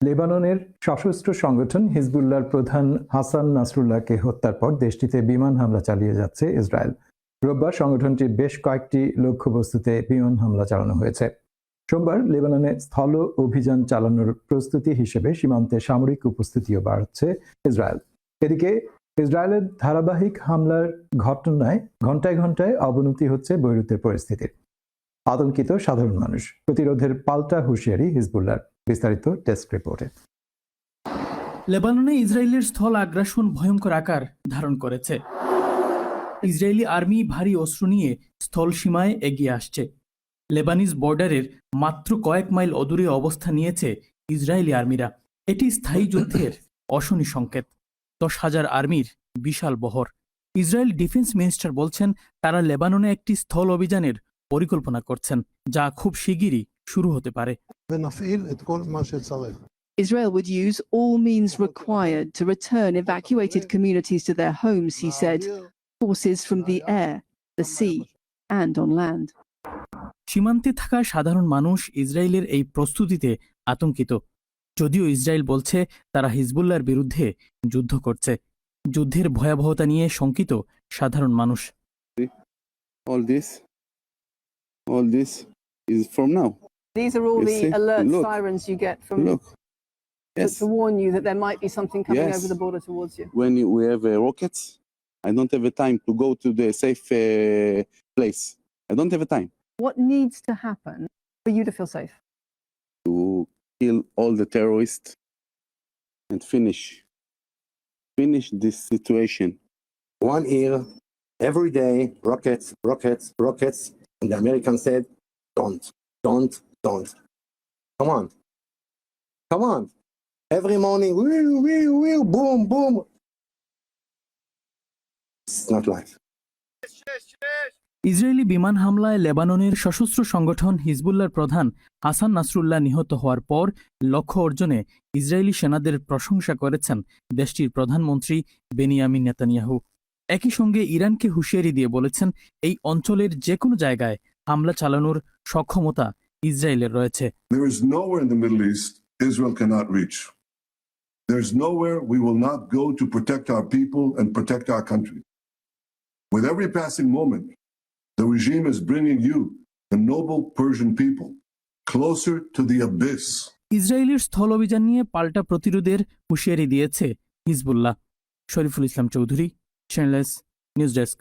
লেবাননের সশস্ত্র সংগঠন হিজবুল্লাহর প্রধান হাসান নাসরুল্লাহকে হত্যার পর দেশটিতে বিমান হামলা চালিয়ে যাচ্ছে ইসরায়েল। রোববার সংগঠনটির বেশ কয়েকটি লক্ষ্যবস্তুতে বিমান হামলা চালানো হয়েছে। সোমবার লেবাননে স্থল অভিযান চালানোর প্রস্তুতি হিসেবে সীমান্তে সামরিক উপস্থিতিও বাড়াচ্ছে ইসরায়েল। এদিকে ইসরায়েলের ধারাবাহিক হামলার ঘটনায় ঘণ্টায় ঘণ্টায় অবনতি হচ্ছে বৈরুতের পরিস্থিতির। আতঙ্কিত সাধারণ মানুষ, প্রতিরোধের পাল্টা হুঁশিয়ারি হিজবুল্লাহর। বিস্তারিত ডেস্ক রিপোর্টে। লেবাননে ইসরায়েলের স্থল আগ্রাসন ভয়ঙ্কর আকার ধারণ করেছে। ইসরায়েলি আর্মি ভারী অস্ত্র নিয়ে স্থল সীমায় এগিয়ে আসছে। লেবানিজ বর্ডারের মাত্র কয়েক মাইল অদূরে অবস্থান নিয়েছে ইসরায়েলি আর্মিরা। এটি স্থায়ী যুদ্ধের অশনি সংকেত। 10,000 আর্মির বিশাল বহর। ইসরায়েল ডিফেন্স মিনিস্টার বলছেন তারা লেবাননে একটি স্থল অভিযানের পরিকল্পনা করছেন, যা খুব শিগগিরই শুরু হতে পারে। Israel would use all means required to return evacuated communities to their homes, he said. Forces from the air, the sea, and on land. সীমান্তে থাকা সাধারণ মানুষ ইসরায়েলের এই প্রস্তুতিতে আতঙ্কিত। যদিও ইসরায়েল বলছে তারা হিজবুল্লাহর বিরুদ্ধে যুদ্ধ করছে। যুদ্ধের ভয়াবহতা নিয়ে শঙ্কিত সাধারণ মানুষ। All this is from now. These are all the alert sirens you get from to warn you that there might be something coming over the border towards you. When we have rockets, I don't have a time to go to the safe place. I don't have a time. What needs to happen for you to feel safe? To kill all the terrorists and finish this situation. One year, every day, rockets, rockets, rockets. And the Americans said, don't. Come on. Every morning, boom, boom. It's not life. Israeli বিমান হামলায় লেবাননের সশস্ত্র সংগঠন হিজবুল্লাহর প্রধান হাসান নাসরুল্লাহ নিহত হওয়ার পর লক্ষ্য অর্জনে ইসরায়েলি সেনাদের প্রশংসা করেছেন দেশটির প্রধানমন্ত্রী বেনিয়ামিন নেতানিয়াহু। একই সঙ্গে ইরানকে হুঁশিয়ারি দিয়ে বলেছেন এই অঞ্চলের যে কোনো জায়গায় হামলা চালানোর সক্ষমতা ইসরায়েলের রয়েছে। There is nowhere in the Middle East Israel cannot reach. There is nowhere we will not go to protect our people and protect our country. With every passing moment, the regime is bringing you, the noble Persian people, closer to the abyss. ইসরায়েলের স্থল অভিযান নিয়ে পাল্টা প্রতিরোধের হুঁশিয়ারি দিয়েছে Hezbollah. Shariful Islam Chowdhury, channel S news desk.